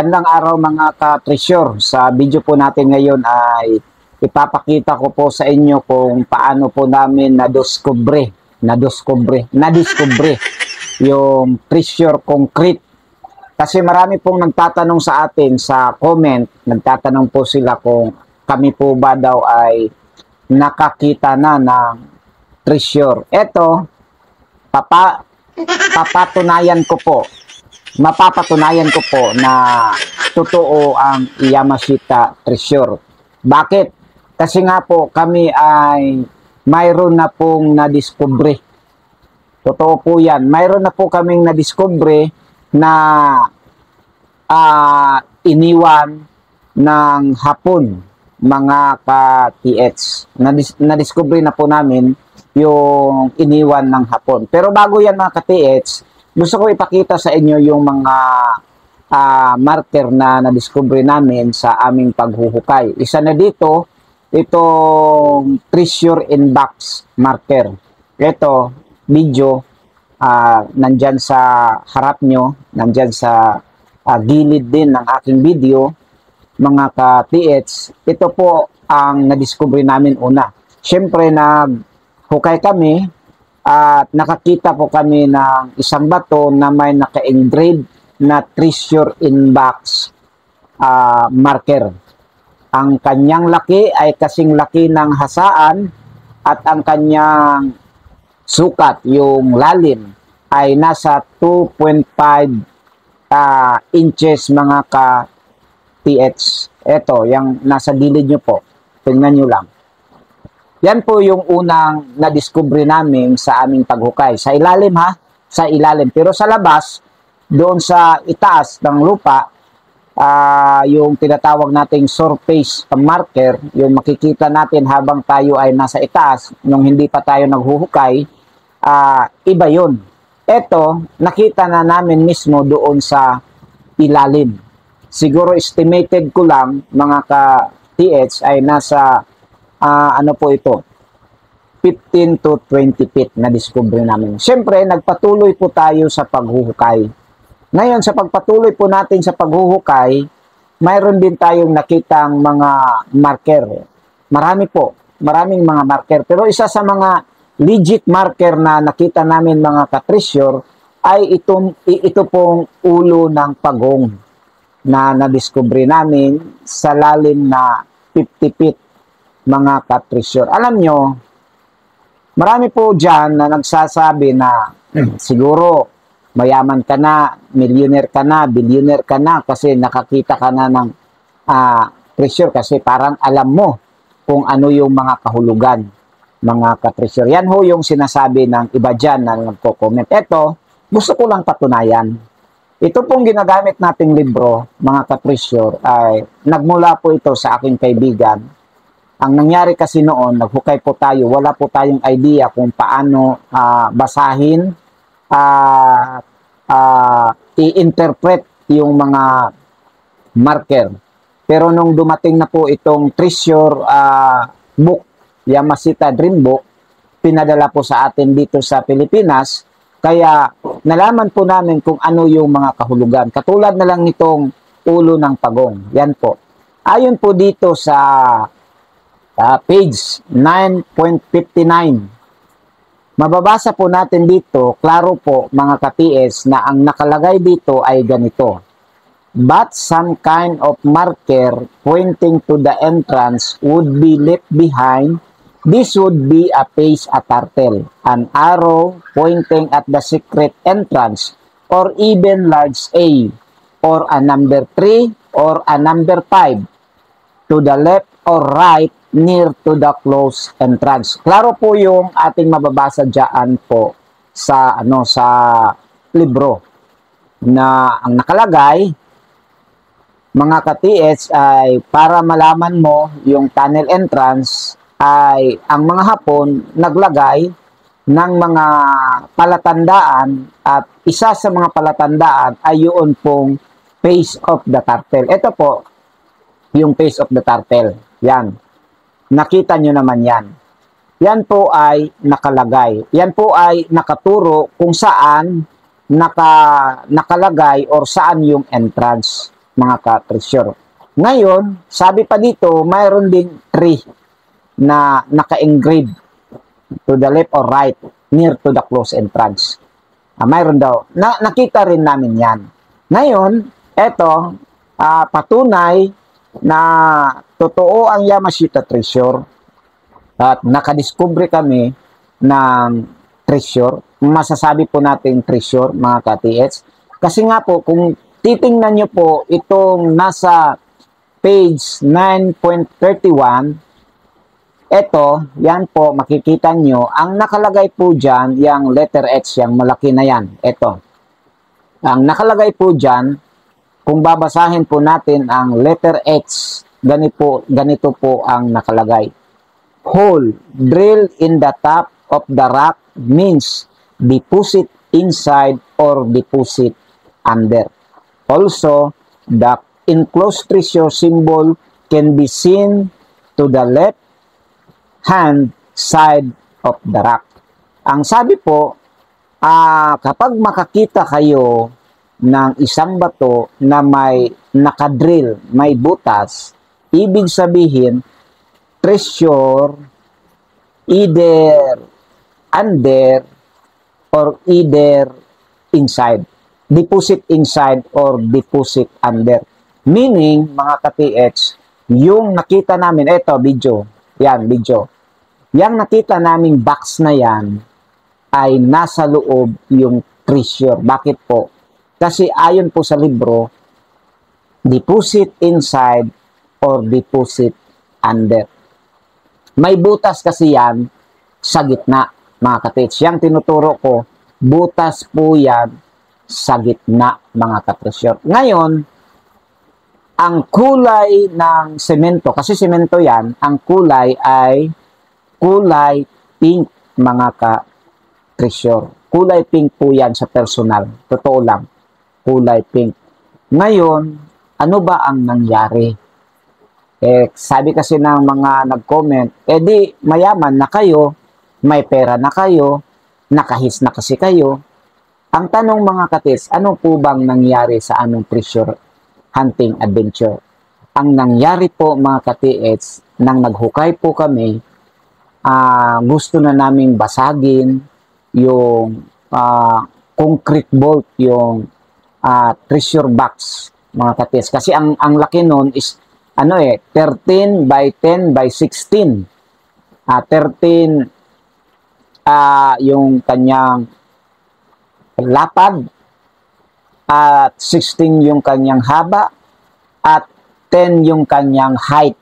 Magandang araw mga ka-treasure. Sa video po natin ngayon ay ipapakita ko po sa inyo kung paano po namin nadiskubre yung treasure concrete. Kasi marami pong nagtatanong sa atin sa comment, nagtatanong po sila kung kami po ba daw ay nakakita na ng treasure. Ito, mapapatunayan ko po na totoo ang Yamashita treasure. Bakit? Kasi nga po kami ay mayroon na pong nadiskubre. Totoo po yan. Mayroon na po kaming nadiskubre na iniwan ng Hapon, mga ka-TH. Nadiskubre na po namin yung iniwan ng Hapon. Pero bago yan mga ka-TH, gusto ko ipakita sa inyo yung mga marker na nadiskubre namin sa aming paghuhukay. Isa na dito, itong treasure in box marker. Ito, video, nandyan sa harap nyo, nandyan sa gilid din ng aking video, mga ka-TH. Ito po ang nadiskubre namin una. Siyempre, naghukay kami, at nakakita po kami ng isang bato na may naka-engrave na treasure in box marker. Ang kanyang laki ay kasing laki ng hasaan at ang kanyang sukat, yung lalim, ay nasa 2.5 inches mga ka-TH. Ito, yung nasa gilid nyo po. Tingnan nyo lang. Yan po yung unang nadiskubre namin sa aming paghukay. Sa ilalim ha, sa ilalim. Pero sa labas, doon sa itaas ng lupa, yung tinatawag nating surface marker, yung makikita natin habang tayo ay nasa itaas, nung hindi pa tayo naghuhukay, iba yun. Ito, nakita na namin mismo doon sa ilalim. Siguro estimated ko lang, mga ka-TH, ay nasa ano po ito, 15 to 20 feet na discovery namin. Siyempre, nagpatuloy po tayo sa paghuhukay. Ngayon, sa pagpatuloy po natin sa paghuhukay, mayroon din tayong nakitang mga marker. Marami po, maraming mga marker. Pero isa sa mga legit marker na nakita namin mga ka-treasure ay ito pong ulo ng pagong na nadiscovery namin sa lalim na 50 feet. Mga ka-treasure. Alam nyo, marami po dyan na nagsasabi na siguro mayaman ka na, millionaire ka na, billionaire ka na kasi nakakita ka na ng treasure kasi parang alam mo kung ano yung mga kahulugan, mga ka-treasure. Yan ho yung sinasabi ng iba dyan na nagko-comment. Ito, gusto ko lang patunayan. Ito pong ginagamit nating libro, mga ka-treasure, ay nagmula po ito sa aking kaibigan. Ang nangyari kasi noon, naghukay po tayo, wala po tayong idea kung paano basahin, i-interpret yung mga marker. Pero nung dumating na po itong treasure book, Yamashita Dream Book, pinadala po sa atin dito sa Pilipinas, kaya nalaman po namin kung ano yung mga kahulugan. Katulad na lang nitong ulo ng pagong. Yan po. Ayon po dito sa page 9.59. Mababasa po natin dito, klaro po mga ka-TS, na ang nakalagay dito ay ganito. But some kind of marker pointing to the entrance would be left behind. This would be a face a turtle, an arrow pointing at the secret entrance, or even large A, or a number 3, or a number 5, to the left or right, near to the closed entrance. Klaro po yung ating mababasa dyan po sa libro na ang nakalagay, mga ka-TH, ay para malaman mo yung tunnel entrance ay ang mga Hapon naglagay ng mga palatandaan at isa sa mga palatandaan ay yun pong face of the turtle. Ito po yung face of the turtle. Yan. Nakita nyo naman yan. Yan po ay nakalagay. Yan po ay nakaturo kung saan nakalagay or saan yung entrance. mga ka-treasure. Ngayon, sabi pa dito, mayroon ding tree na naka-engrave to the left or right near to the close entrance. Mayroon daw. Nakita rin namin yan. Ngayon, eto, patunay na totoo ang Yamashita treasure at nakadiscover kami ng treasure. Masasabi po natin treasure, mga ka-TH. Kasi nga po, kung titingnan nyo po itong nasa page 9.31, eto, yan po, makikita nyo, ang nakalagay po dyan, yung letter H, yung malaki na yan, eto. Ang nakalagay po dyan, kung babasahin po natin ang letter H, ganito po ang nakalagay. Hole drilled in the top of the rock means deposit inside or deposit under. Also, the enclosed treasure symbol can be seen to the left hand side of the rock. Ang sabi po, kapag makakita kayo ng isang bato na may nakadrill, may butas, ibig sabihin, treasure either under or either inside. Deposit inside or deposit under. Meaning, mga ka-TH, yung nakita namin, eto, video. Yan, video. Yang nakita naming box na yan ay nasa loob yung treasure. Bakit po? Kasi ayon po sa libro, deposit inside or deposit under. May butas kasi yan sa gitna, mga ka-TH. Yang tinuturo ko, butas po yan sa gitna, mga ka-treasure. Ngayon, ang kulay ng semento, kasi semento yan, ang kulay ay kulay pink, mga ka-treasure. Kulay pink po yan sa personal. Totoo lang, kulay pink. Ngayon, ano ba ang nangyari? Sabi kasi ng mga nag-comment, di mayaman na kayo, may pera na kayo, nakahis na kasi kayo. Ang tanong, mga katis, ano po bang nangyari sa aming treasure hunting adventure? Ang nangyari po, mga ka-TH, nang naghukay po kami, gusto na naming basagin yung concrete bolt, yung treasure box, mga ka-TH. Kasi ang laki nun is 13 by 10 by 16. 13 yung kanyang lapad, at 16 yung kanyang haba, at 10 yung kanyang height.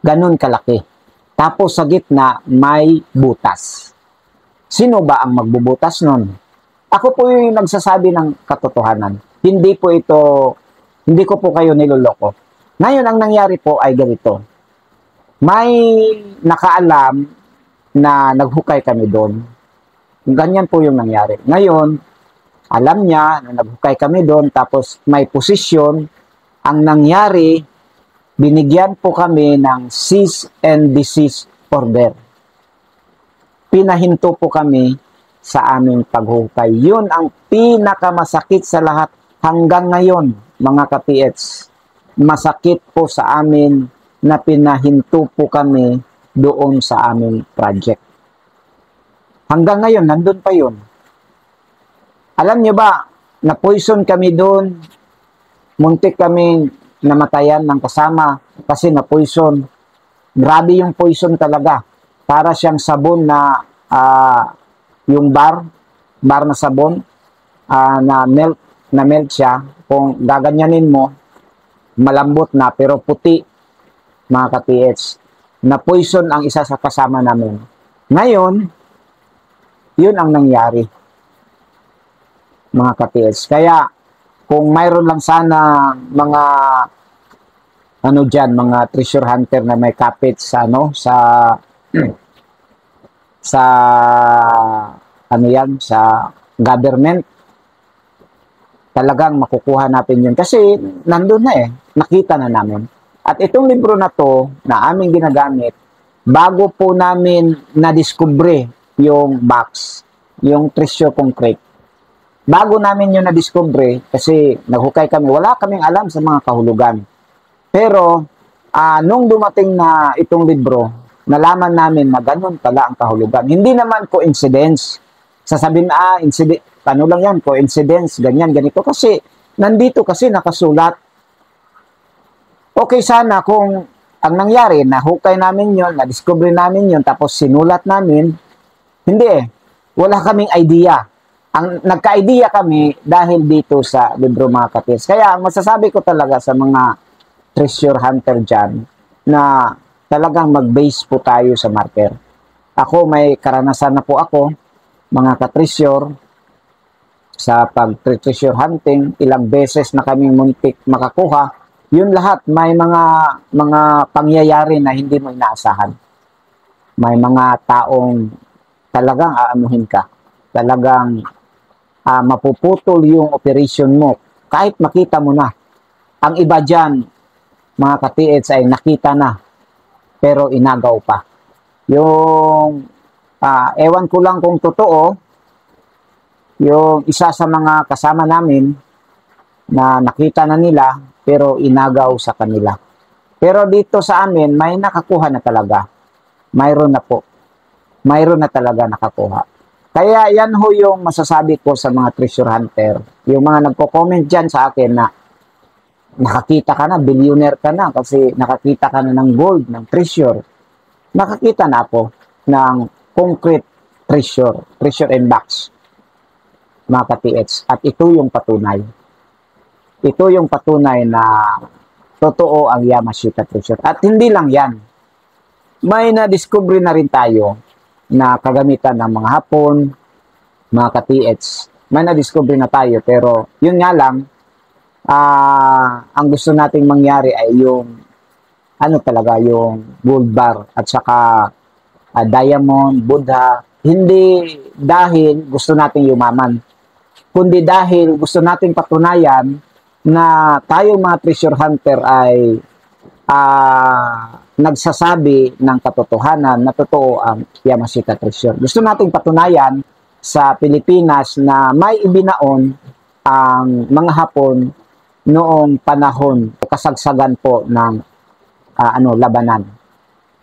Ganun kalaki. Tapos sa gitna may butas. Sino ba ang magbubutas nun? Ako po yung nagsasabi ng katotohanan. Hindi ko po kayo niloloko. Ngayon, ang nangyari po ay ganito. May nakaalam na naghukay kami doon. Ganyan po yung nangyari. Ngayon, alam niya na naghukay kami doon, tapos may posisyon. Ang nangyari, binigyan po kami ng cease and desist order. Pinahinto po kami sa aming paghukay. Yun ang pinakamasakit sa lahat hanggang ngayon, mga ka-TH. Masakit po sa amin na pinahinto po kami doon sa aming project. Hanggang ngayon, nandun pa yun. Alam nyo ba, na-poison kami doon. Muntik kami namatayan ng kasama kasi na-poison. Grabe yung poison talaga. Para siyang sabon na, yung bar na sabon, na melt siya. Kung gaganyanin mo, malambot na pero puti, mga ka-TH. Na-poison ang isa sa kasama namin. Ngayon, yun ang nangyari, mga ka-TH. Kaya, kung mayroon lang sana mga mga treasure hunter na may kapit sa sa government, talagang makukuha natin yun. Kasi, nandun na nakita na namin. At itong libro na to, na aming ginagamit, bago po namin na-discover yung box, yung treasure concrete. bago namin yun na-discover, kasi naghukay kami, wala kaming alam sa mga kahulugan. Pero, nung dumating na itong libro, nalaman namin na ganun pala ang kahulugan. Hindi naman coincidence. Sasabihin na, ano lang yan, coincidence, ganyan, ganito. Kasi, nandito kasi nakasulat. Okay sana kung ang nangyari, nahukay namin yon, na-discover namin yon, tapos sinulat namin. Hindi eh. Wala kaming idea. Ang nagka-idea kami dahil dito sa libro mga kapis. Kaya, ang masasabi ko talaga sa mga treasure hunter dyan, na talagang mag-base po tayo sa marker. Ako, may karanasan na po ako, mga ka-treasure, sa pag-treasure hunting, ilang beses na kaming muntik makakuha, yun lahat, may mga pangyayari na hindi mo inaasahan. May mga taong talagang aanuhin ka. Talagang mapuputol yung operation mo. Kahit makita mo na. Ang iba dyan, mga ka-TH ay nakita na, pero inagaw pa. Yung, ewan ko lang kung totoo, yung isa sa mga kasama namin na nakita na nila, pero inagaw sa kanila. Pero dito sa amin, may nakakuha na talaga. Mayroon na po. Mayroon na talaga nakakuha. Kaya yan ho yung masasabi ko sa mga treasure hunter. Yung mga nagko-comment dyan sa akin na nakakita ka na, billionaire ka na kasi nakakita ka na ng gold, ng treasure. Nakakita na ako ng concrete treasure and box, mga ka-TH. At ito yung patunay. Ito yung patunay na totoo ang Yamashita treasure. At hindi lang yan. May na-discover na rin tayo na kagamitan ng mga Hapon, mga ka-TH. May na-discover na tayo pero yun nga lang, ang gusto nating mangyari ay yung ano talaga, yung gold bar at saka diamond, Buddha. Hindi dahil gusto nating yumaman, kundi dahil gusto nating patunayan na tayong mga treasure hunter ay nagsasabi ng katotohanan na totoo ang Yamashita treasure. Gusto nating patunayan sa Pilipinas na may ibinaon ang mga Hapon noong panahon, kasagsagan po ng labanan.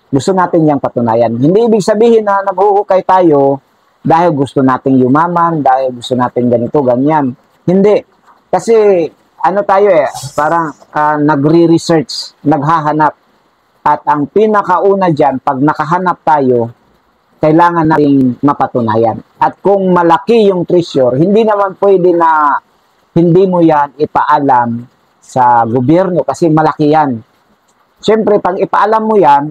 Gusto natin yang patunayan. Hindi ibig sabihin na naghuhukay tayo dahil gusto nating yumaman, dahil gusto nating ganito, ganyan. Hindi. Kasi ano tayo parang nagre-research, naghahanap. At ang pinakauna dyan, pag nakahanap tayo, kailangan nating mapatunayan. At kung malaki yung treasure, hindi naman pwede na hindi mo yan ipaalam sa gobyerno kasi malaki yan. Siyempre, pag ipaalam mo yan,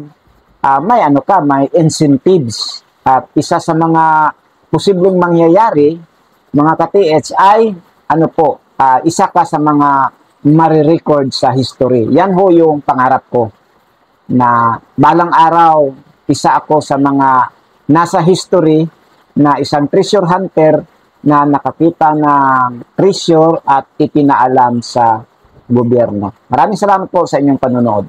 may incentives. At isa sa mga posibleng mangyayari, mga ka-TH, ay isa ka sa mga marirecord sa history. Yan ho yung pangarap ko. Na balang araw, isa ako sa mga nasa history na isang treasure hunter na nakakita ng treasure at ipinaalam sa gobyerno. Maraming salamat po sa inyong panonood.